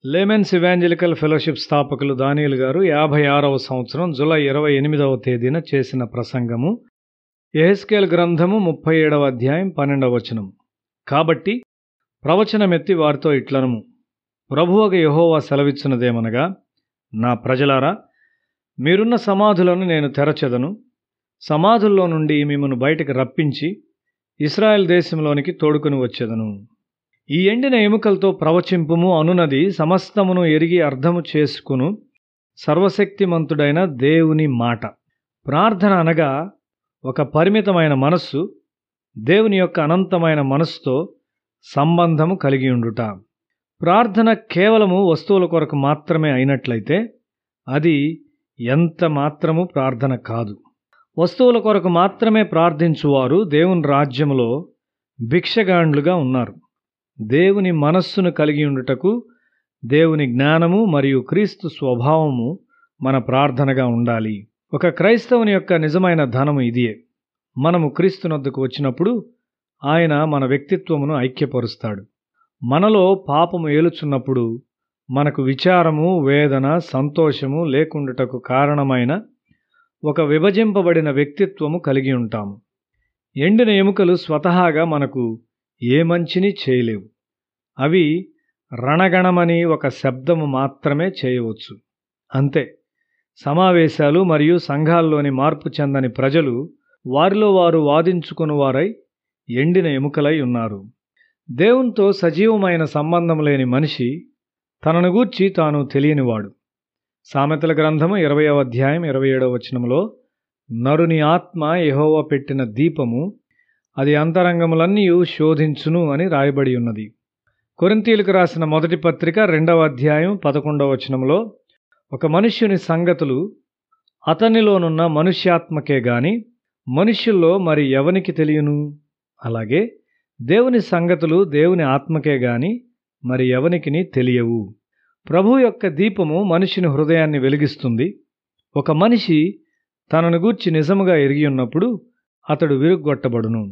Laymen's evangelical fellowship స్థాపకులు దానియేలు గారు 56వ సంవత్సరం జూలై 28వ తేదీన చేసిన ప్రసంగము యెహెజ్కేలు గ్రంథము 37వ అధ్యాయం 12వ వచనం. కాబట్టి ప్రవచనమెత్తి వారితో ఇట్లనుము, ప్రభువగు యెహోవా సెలవిచ్చున్నదేమనగా, నా ప్రజలారా, మీరున్న సమాధులను నేను తెరచెదను, సమాధుల్లో నుండి మిమ్మను బయటికి రప్పించి ఇశ్రాయేల్ దేశంలోనికి తోడుకొని వచ్చెదను. ఈ ఎండిన ఎముకలతో ప్రవచింపుము అనునది సమస్తమును ఎరిగి అర్థము చేసుకును సర్వశక్తిమంతుడైన దేవుని మాట. ప్రార్థన అనగా ఒక పరిమితమైన మనస్సు దేవుని యొక్క అనంతమైన మనస్సుతో సంబంధము కలిగి ఉండుట. ప్రార్థన కేవలము వస్తువుల కొరకు మాత్రమే అయినట్లయితే అది ఎంత మాత్రము ప్రార్థన కాదు. వస్తువుల కొరకు మాత్రమే ప్రార్థించువారు దేవుని రాజ్యములో భిక్షగాండ్లుగా ఉన్నారు. దేవుని మనస్సును కలిగి ఉండుటకు దేవుని జ్ఞానము మరియు క్రీస్తు స్వభావము మన ప్రార్థనగా ఉండాలి. ఒక క్రైస్తవుని యొక్క నిజమైన ధనము ఇదియే. మనము క్రీస్తునొద్దకు వచ్చినప్పుడు ఆయన మన వ్యక్తిత్వమును ఐక్యపరుస్తాడు. మనలో పాపము ఏలుచున్నప్పుడు మనకు విచారము, వేదన, సంతోషము లేకుండుటకు కారణమైన ఒక విభజింపబడిన వ్యక్తిత్వము కలిగి ఉంటాము. ఎండిన ఎముకలు స్వతహాగా మనకు ఏ మంచిని చేయలేవు. అవి రణగణమని ఒక శబ్దము మాత్రమే చేయవచ్చు, అంతే. సమావేశాలు మరియు సంఘాల్లోని మార్పు చెందని ప్రజలు వారిలో వారు వాదించుకుని వారై ఎండిన ఎముకలై ఉన్నారు. దేవునితో సజీవమైన సంబంధం లేని మనిషి తనను గూర్చి తాను తెలియనివాడు. సామెతల గ్రంథము 20వ అధ్యాయం 27వ వచనంలో, నరుని ఆత్మ యెహోవా పెట్టిన దీపము, అది అంతరంగములన్నీ శోధించును అని రాయబడి ఉన్నది. కొరింథీయులకు రాసిన మొదటి పత్రిక 2వ అధ్యాయం 11వ వచనంలో, ఒక మనుష్యుని సంగతులు అతనిలోనున్న మనుష్యాత్మకే గాని మనుష్యుల్లో మరి ఎవనికి తెలియను, అలాగే దేవుని సంగతులు దేవుని ఆత్మకే గాని మరి ఎవనికిని తెలియవు. ప్రభు యొక్క దీపము మనిషిని హృదయాన్ని వెలిగిస్తుంది. ఒక మనిషి తనను గూర్చి నిజముగా ఎరిగి ఉన్నప్పుడు అతడు విరుగ్గొట్టబడును.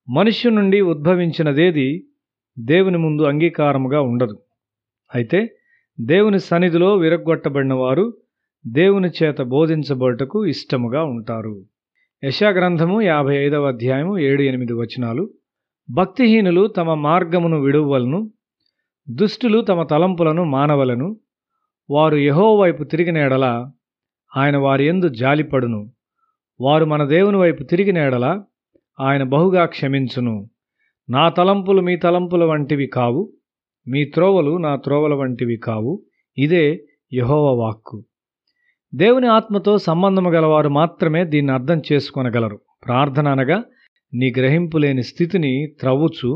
మనుష్యు నుండి ఉద్భవించినదేది దేవుని ముందు అంగీకారముగా ఉండదు. అయితే దేవుని సన్నిధిలో విరగ్గొట్టబడిన వారు దేవుని చేత బోధించబడుటకు ఇష్టముగా ఉంటారు. యెషయా గ్రంథము 55వ అధ్యాయము 7-8 వచనాలు. భక్తిహీనులు తమ మార్గమును విడువలను, దుష్టులు తమ తలంపులను మానవలను. వారు యెహోవా వైపు తిరిగిన ఎడల ఆయన వారి యందు జాలిపడును. వారు మన దేవుని వైపు తిరిగిన ఎడల ఆయన బహుగా క్షమించును. నా తలంపులు మీ తలంపుల వంటివి కావు, మీ త్రోవలు నా త్రోవల వంటివి కావు. ఇదే యెహోవా వాక్కు. దేవుని ఆత్మతో సంబంధము గలవారు మాత్రమే దీన్ని అర్థం చేసుకొనగలరు. ప్రార్థన అనగా నీ గ్రహింపు లేని స్థితిని త్రవ్వుచు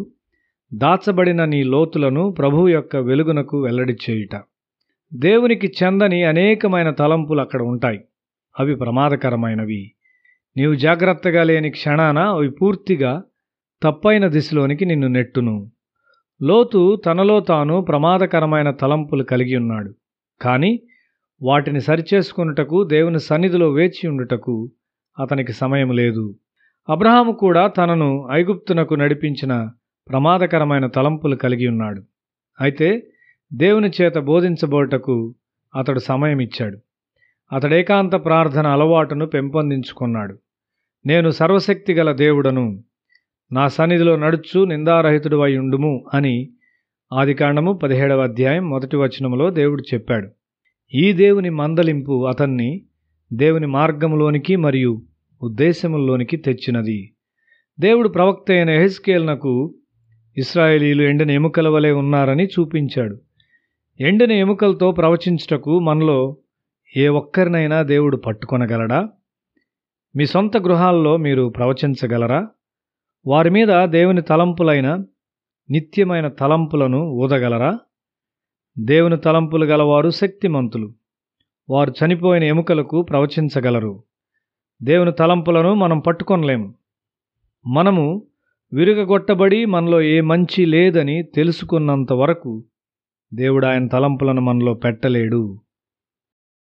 దాచబడిన నీ లోతులను ప్రభువు యొక్క వెలుగునకు వెల్లడి చేయుట. దేవునికి చెందని అనేకమైన తలంపులు అక్కడ ఉంటాయి. అవి ప్రమాదకరమైనవి. నీవు జాగ్రత్తగా లేని క్షణాన అవి పూర్తిగా తప్పైన దిశలోనికి నిన్ను నెట్టును. లోతు తనలో తాను ప్రమాదకరమైన తలంపులు కలిగి ఉన్నాడు. కానీ వాటిని సరిచేసుకొనుటకు దేవుని సన్నిధిలో వేచి ఉండుటకు అతనికి సమయం లేదు. అబ్రహాము కూడా తనను ఐగుప్తునకు నడిపించిన ప్రమాదకరమైన తలంపులు కలిగి ఉన్నాడు. అయితే దేవుని చేత బోధించబోటకు అతడు సమయం ఇచ్చాడు. అతడు ఏకాంత ప్రార్థన అలవాటును పెంపొందించుకున్నాడు. నేను సర్వశక్తి గల దేవుడను, నా సన్నిధిలో నడుచు నిందారహితుడు అయి ఉండుము అని ఆదికాండము 17వ అధ్యాయం 1వ వచనములో దేవుడు చెప్పాడు. ఈ దేవుని మందలింపు అతన్ని దేవుని మార్గములోనికి మరియు ఉద్దేశముల్లోనికి తెచ్చినది. దేవుడు ప్రవక్త అయిన యెహెజ్కేలునకు ఇశ్రాయేలీయులు ఎండిన ఎముకల వలె ఉన్నారని చూపించాడు. ఎండిన ఎముకలతో ప్రవచించుటకు మనలో ఏ ఒక్కరినైనా దేవుడు పట్టుకొనగలడా? మీ సొంత గృహాల్లో మీరు ప్రవచించగలరా? వారి మీద దేవుని తలంపులైన నిత్యమైన తలంపులను ఊదగలరా? దేవుని తలంపులు గలవారు శక్తిమంతులు. వారు చనిపోయిన ఎముకలకు ప్రవచించగలరు. దేవుని తలంపులను మనం పట్టుకొనలేము. మనము విరుగగొట్టబడి మనలో ఏ మంచి లేదని తెలుసుకున్నంత వరకు దేవుడు ఆయన తలంపులను మనలో పెట్టలేడు.